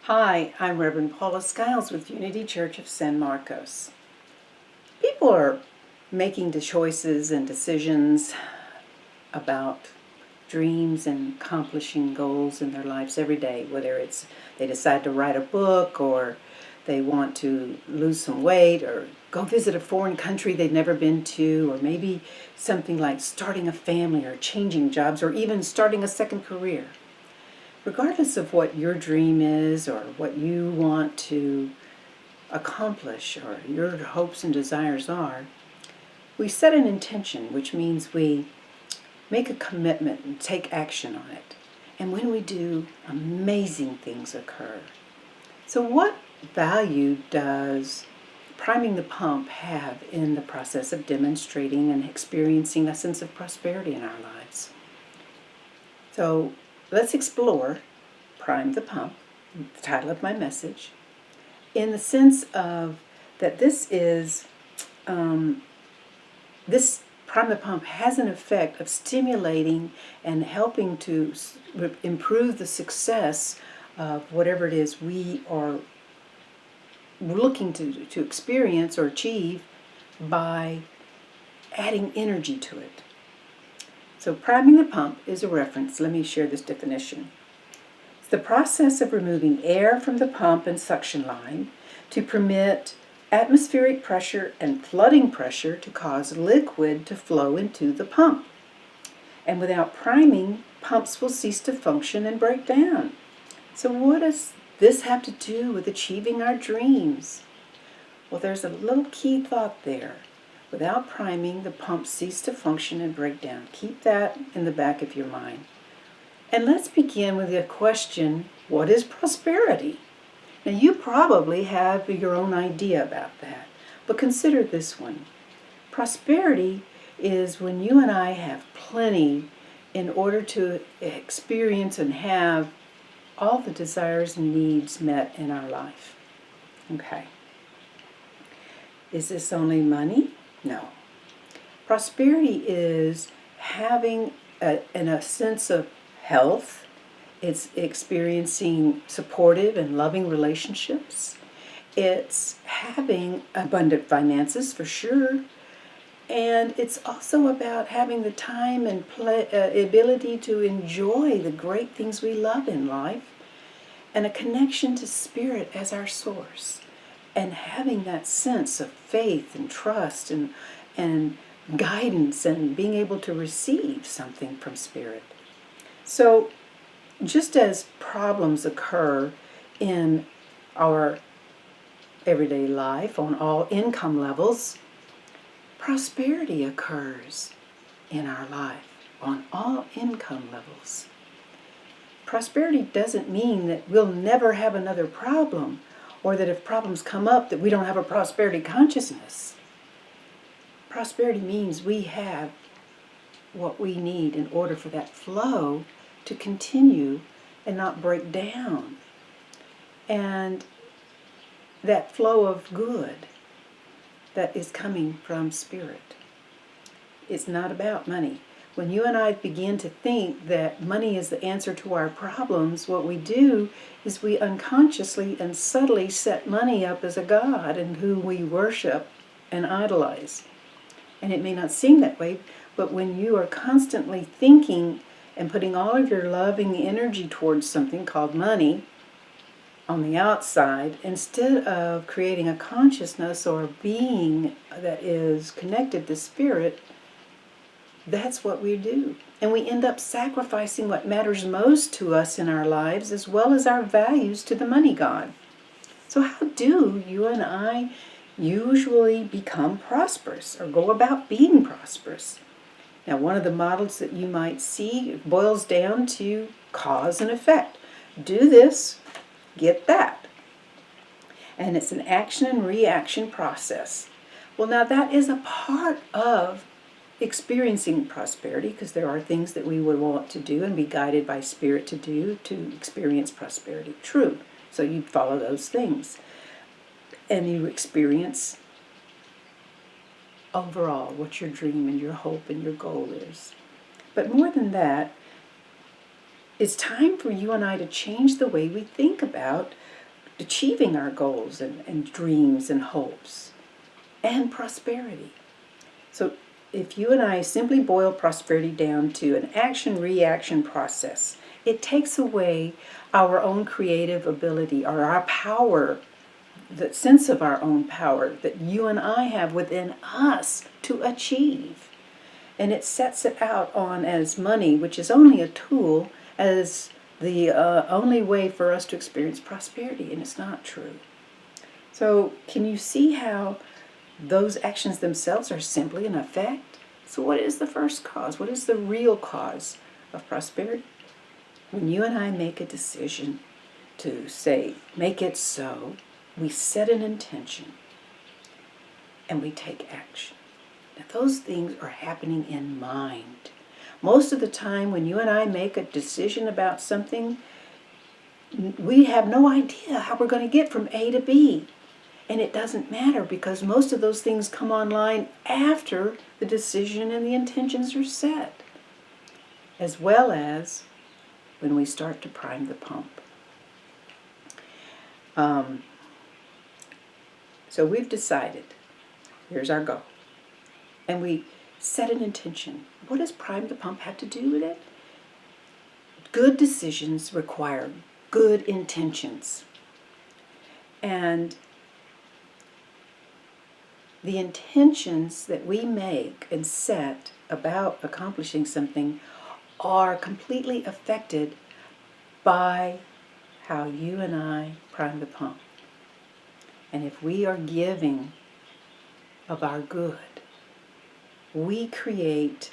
Hi, I'm Reverend Paula Skiles with Unity Church of San Marcos. People are making the choices and decisions about dreams and accomplishing goals in their lives every day, whether it's they decide to write a book or they want to lose some weight or go visit a foreign country they've never been to, or maybe something like starting a family or changing jobs or even starting a second career. Regardless of what your dream is or what you want to accomplish or your hopes and desires are, we set an intention, which means we make a commitment and take action on it. And when we do, amazing things occur. So what value does priming the pump have in the process of demonstrating and experiencing a sense of prosperity in our lives? So let's explore Prime the Pump, the title of my message, in the sense of that this Prime the Pump has an effect of stimulating and helping to improve the success of whatever it is we are looking to experience or achieve by adding energy to it. So priming the pump is a reference. Let me share this definition. It's the process of removing air from the pump and suction line to permit atmospheric pressure and flooding pressure to cause liquid to flow into the pump. And without priming, pumps will cease to function and break down. So what does this have to do with achieving our dreams? Well, there's a little key thought there. Without priming, the pumps cease to function and break down. Keep that in the back of your mind. And let's begin with the question, what is prosperity? Now, you probably have your own idea about that, but consider this one. Prosperity is when you and I have plenty in order to experience and have all the desires and needs met in our life. Okay. Is this only money? No. Prosperity is having a sense of health. It's experiencing supportive and loving relationships. It's having abundant finances for sure. And it's also about having the time and ability to enjoy the great things we love in life and a connection to Spirit as our source. And having that sense of faith and trust and guidance and being able to receive something from Spirit. So just as problems occur in our everyday life on all income levels, prosperity occurs in our life on all income levels. Prosperity doesn't mean that we'll never have another problem, or that if problems come up that we don't have a prosperity consciousness. Prosperity means we have what we need in order for that flow to continue and not break down. And that flow of good that is coming from Spirit. It's not about money. When you and I begin to think that money is the answer to our problems, what we do is we unconsciously and subtly set money up as a god and who we worship and idolize. And it may not seem that way, but when you are constantly thinking and putting all of your loving energy towards something called money on the outside, instead of creating a consciousness or a being that is connected to Spirit, that's what we do. And we end up sacrificing what matters most to us in our lives as well as our values to the money god. So how do you and I usually become prosperous or go about being prosperous? Now, one of the models that you might see boils down to cause and effect. Do this, get that. And it's an action and reaction process. Well, now that is a part of experiencing prosperity, because there are things that we would want to do and be guided by Spirit to do to experience prosperity. True. So you follow those things. And you experience overall what your dream and your hope and your goal is. But more than that, it's time for you and I to change the way we think about achieving our goals and dreams and hopes and prosperity. So if you and I simply boil prosperity down to an action-reaction process, it takes away our own creative ability or our power, the sense of our own power that you and I have within us to achieve. And it sets it out on as money, which is only a tool, as the only way for us to experience prosperity, and it's not true. So can you see how those actions themselves are simply an effect? So what is the first cause? What is the real cause of prosperity? When you and I make a decision to say, make it so, we set an intention and we take action. Now those things are happening in mind. Most of the time when you and I make a decision about something, we have no idea how we're going to get from A to B. And it doesn't matter because most of those things come online after the decision and the intentions are set, as well as when we start to prime the pump. So we've decided, here's our goal. And we set an intention. What does prime the pump have to do with it? Good decisions require good intentions. And the intentions that we make and set about accomplishing something are completely affected by how you and I prime the pump. And if we are giving of our good, we create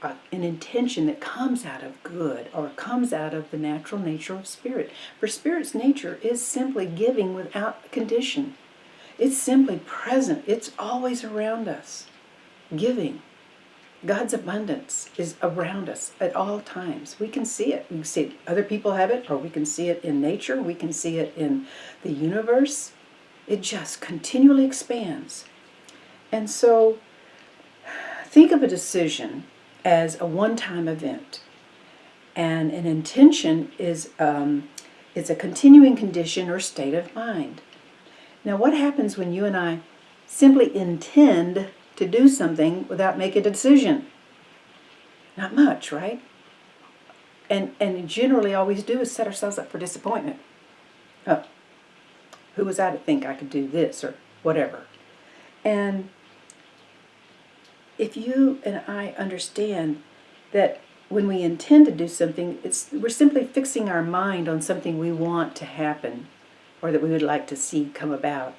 an intention that comes out of good or comes out of the natural nature of spirit. For spirit's nature is simply giving without condition. It's simply present. It's always around us. Giving. God's abundance is around us at all times. We can see it. We can see it. Other people have it, or we can see it in nature. We can see it in the universe. It just continually expands. And so think of a decision as a one-time event. And an intention is a continuing condition or state of mind. Now, what happens when you and I simply intend to do something without making a decision? Not much, right? And generally all we do is set ourselves up for disappointment. Oh, who was I to think I could do this or whatever? And if you and I understand that when we intend to do something, we're simply fixing our mind on something we want to happen or that we would like to see come about.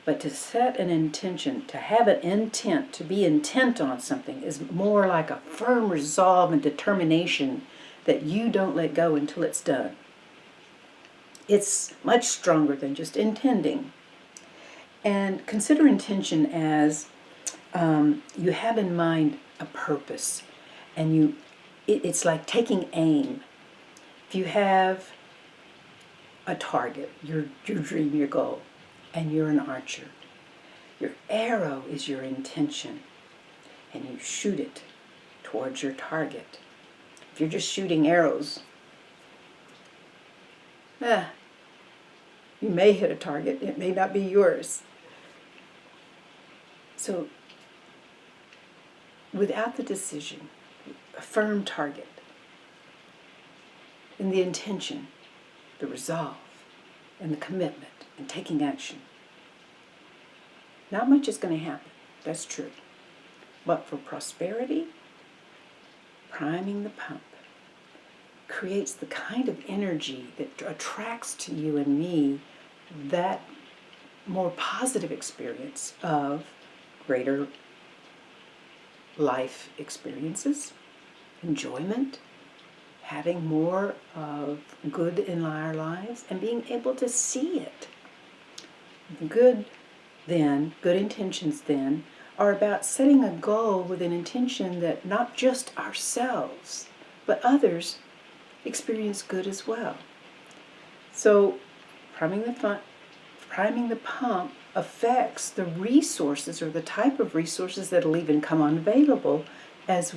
But to set an intention, to have an intent, to be intent on something is more like a firm resolve and determination that you don't let go until it's done. It's much stronger than just intending. And consider intention as you have in mind a purpose, and it's like taking aim. If you have a target, your dream, your goal, and you're an archer, your arrow is your intention, and you shoot it towards your target. If you're just shooting arrows, you may hit a target, it may not be yours. So, without the decision, a firm target, and the intention, the resolve, and the commitment, and taking action, not much is going to happen. That's true. But for prosperity, priming the pump creates the kind of energy that attracts to you and me that more positive experience of greater life experiences, enjoyment, having more of good in our lives, and being able to see it. Good intentions then are about setting a goal with an intention that not just ourselves, but others experience good as well. So priming the pump affects the resources or the type of resources that will even come unavailable as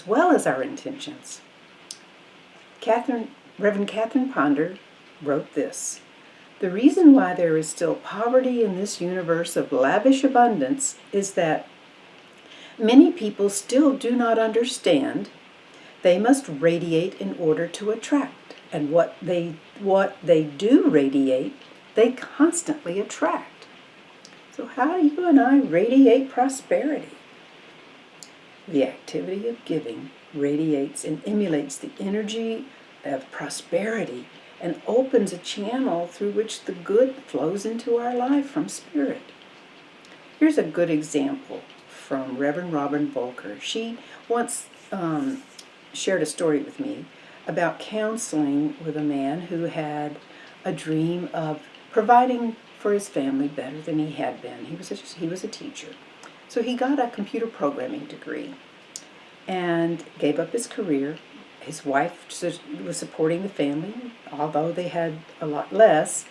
well as our intentions. Reverend Catherine Ponder wrote this: "The reason why there is still poverty in this universe of lavish abundance is that many people still do not understand they must radiate in order to attract. And what they do radiate, they constantly attract." So how do you and I radiate prosperity? The activity of giving radiates and emulates the energy of prosperity and opens a channel through which the good flows into our life from Spirit. Here's a good example from Reverend Robin Volker. She once shared a story with me about counseling with a man who had a dream of providing for his family better than he had been. He was a teacher. So he got a computer programming degree and gave up his career. His wife was supporting the family. Although they had a lot less,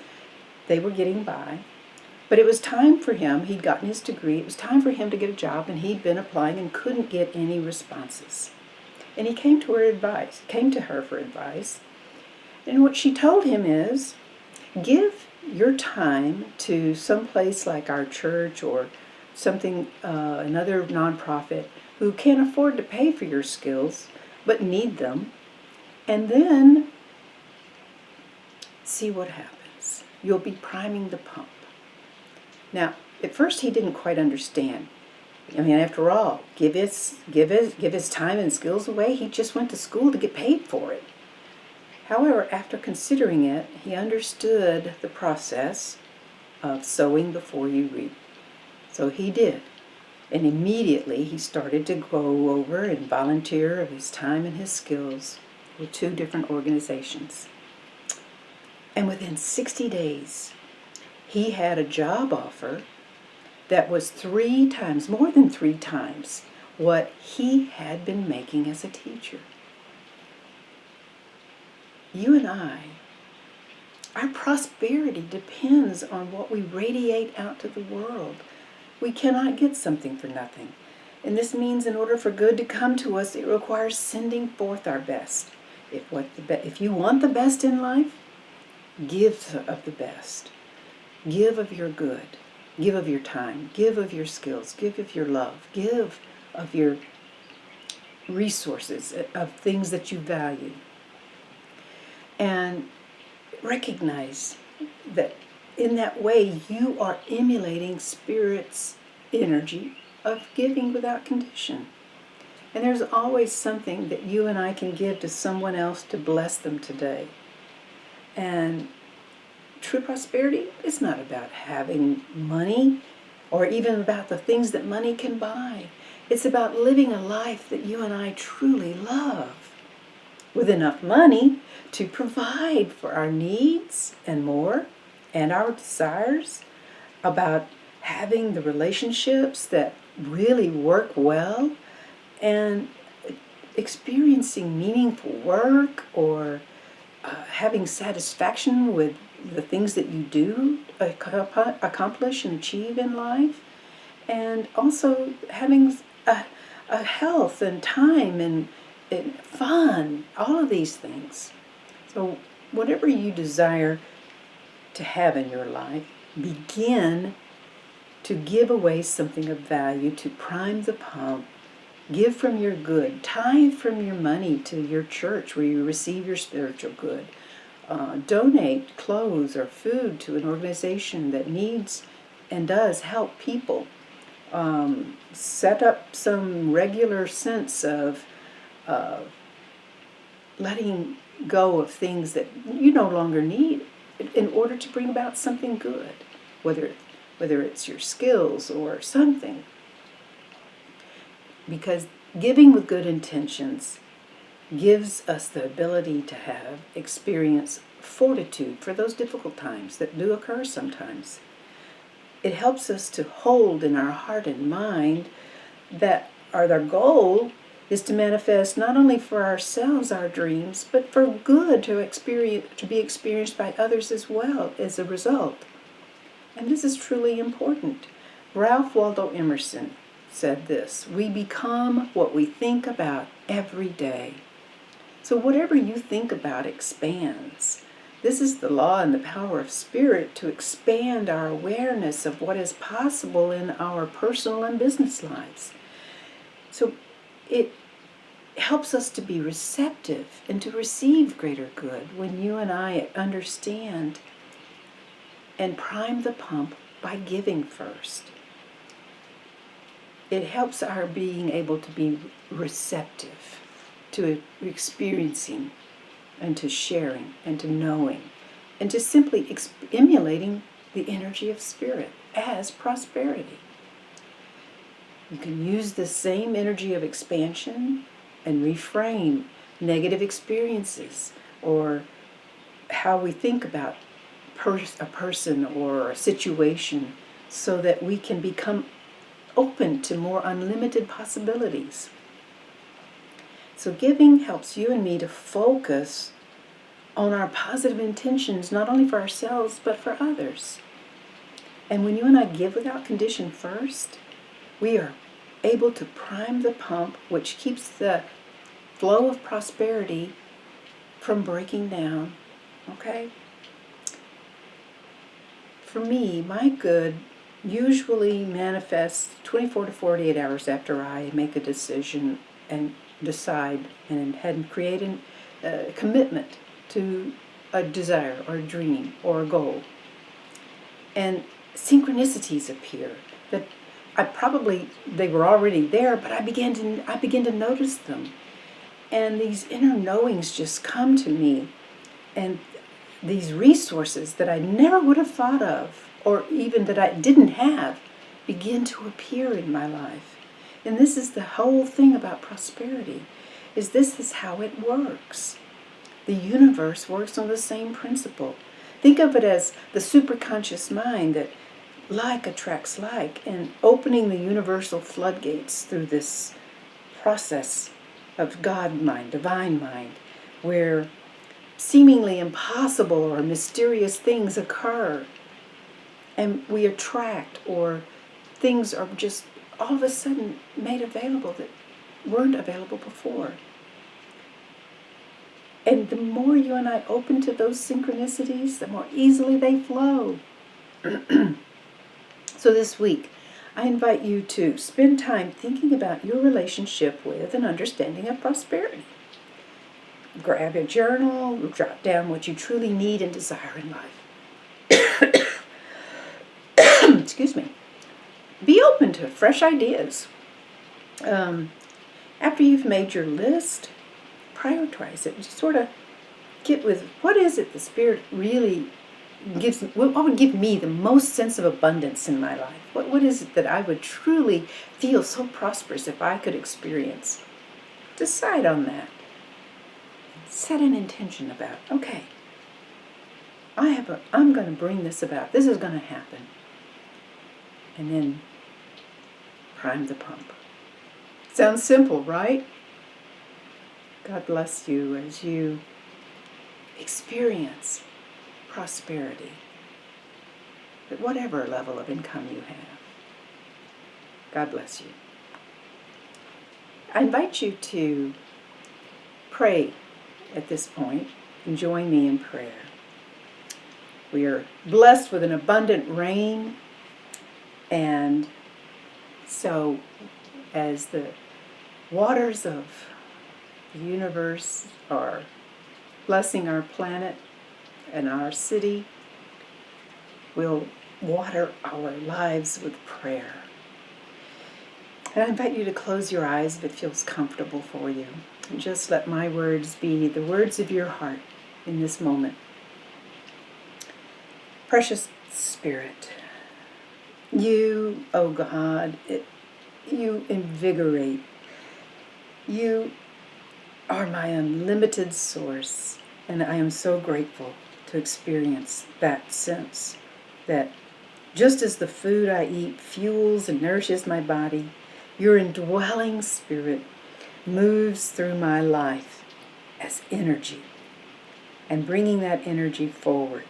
they were getting by. But it was time for him. He'd gotten his degree. It was time for him to get a job, and he'd been applying and couldn't get any responses. And he came to her for advice. And what she told him is, give your time to some place like our church or something, another nonprofit who can't afford to pay for your skills but need them, and then see what happens. You'll be priming the pump. Now, at first he didn't quite understand. I mean, after all, give his time and skills away. He just went to school to get paid for it. However, after considering it, he understood the process of sowing before you reap. So he did. And immediately he started to go over and volunteer of his time and his skills with 2 different organizations. And within 60 days, he had a job offer that was more than 3 times what he had been making as a teacher. You and I, our prosperity depends on what we radiate out to the world. We cannot get something for nothing. And this means in order for good to come to us, it requires sending forth our best. If you want the best in life, give of the best. Give of your good. Give of your time. Give of your skills. Give of your love. Give of your resources, of things that you value. And recognize that in that way, you are emulating Spirit's energy of giving without condition. And there's always something that you and I can give to someone else to bless them today. And true prosperity is not about having money or even about the things that money can buy. It's about living a life that you and I truly love, with enough money to provide for our needs and more, and our desires, about having the relationships that really work well, and experiencing meaningful work, or having satisfaction with the things that you do accomplish and achieve in life, and also having a health and time and fun, all of these things. So whatever you desire to have in your life, begin to give away something of value to prime the pump. Give from your good. Tithe from your money to your church where you receive your spiritual good. Donate clothes or food to an organization that needs and does help people. Set up some regular sense of letting go of things that you no longer need in order to bring about something good, whether it's your skills or something. Because giving with good intentions gives us the ability to experience fortitude for those difficult times that do occur sometimes. It helps us to hold in our heart and mind that our goal is to manifest not only for ourselves our dreams, but for good to be experienced by others as well as a result. And this is truly important. Ralph Waldo Emerson said this: "We become what we think about every day." So whatever you think about expands. This is the law and the power of spirit to expand our awareness of what is possible in our personal and business lives. So it helps us to be receptive and to receive greater good when you and I understand and prime the pump by giving first. It helps our being able to be receptive to experiencing and to sharing and to knowing and to simply emulating the energy of spirit as prosperity. You can use the same energy of expansion and reframe negative experiences or how we think about a person or a situation so that we can become open to more unlimited possibilities. So giving helps you and me to focus on our positive intentions, not only for ourselves, but for others. And when you and I give without condition first, we are able to prime the pump, which keeps the flow of prosperity from breaking down. Okay? For me, my good usually manifests 24 to 48 hours after I make a decision and decide and create a commitment to a desire or a dream or a goal. And synchronicities appear that they were already there, but I begin to notice them. And these inner knowings just come to me, and these resources that I never would have thought of, or even that I didn't have, begin to appear in my life. And this is the whole thing about prosperity, this is how it works. The universe works on the same principle. Think of it as the superconscious mind, that like attracts like, and opening the universal floodgates through this process of God mind, divine mind, where seemingly impossible or mysterious things occur, and we attract, or things are just all of a sudden made available that weren't available before. And the more you and I open to those synchronicities, the more easily they flow. So this week, I invite you to spend time thinking about your relationship with and understanding of prosperity. Grab a journal, jot down what you truly need and desire in life. Excuse me. Be open to fresh ideas. After you've made your list, prioritize it. Just sort of get with what is it the Spirit really gives, what would give me the most sense of abundance in my life? What is it that I would truly feel so prosperous if I could experience? Decide on that. Set an intention about, okay, I'm going to bring this about. This is going to happen. And then prime the pump. Sounds simple, right? God bless you as you experience prosperity at whatever level of income you have. God bless you. I invite you to pray at this point and join me in prayer. We are blessed with an abundant rain, and so as the waters of the universe are blessing our planet and our city, we'll water our lives with prayer. And I invite you to close your eyes if it feels comfortable for you. And just let my words be the words of your heart in this moment. Precious Spirit, you, oh God, you invigorate. You are my unlimited source, and I am so grateful to experience that sense that just as the food I eat fuels and nourishes my body, your indwelling Spirit moves through my life as energy, and bringing that energy forward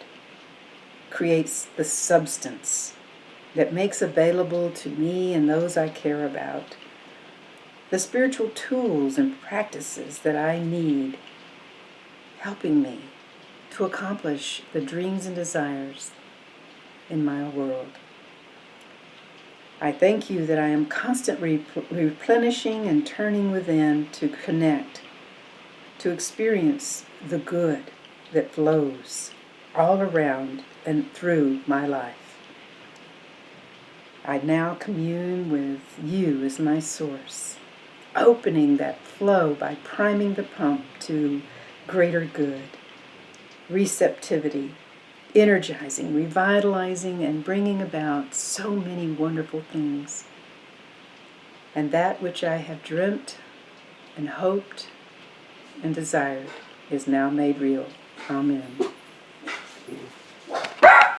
creates the substance that makes available to me and those I care about the spiritual tools and practices that I need helping me to accomplish the dreams and desires in my world. I thank you that I am constantly replenishing and turning within to connect, to experience the good that flows all around and through my life. I now commune with you as my source, opening that flow by priming the pump to greater good, receptivity, energizing, revitalizing, and bringing about so many wonderful things. And that which I have dreamt and hoped and desired is now made real. Amen.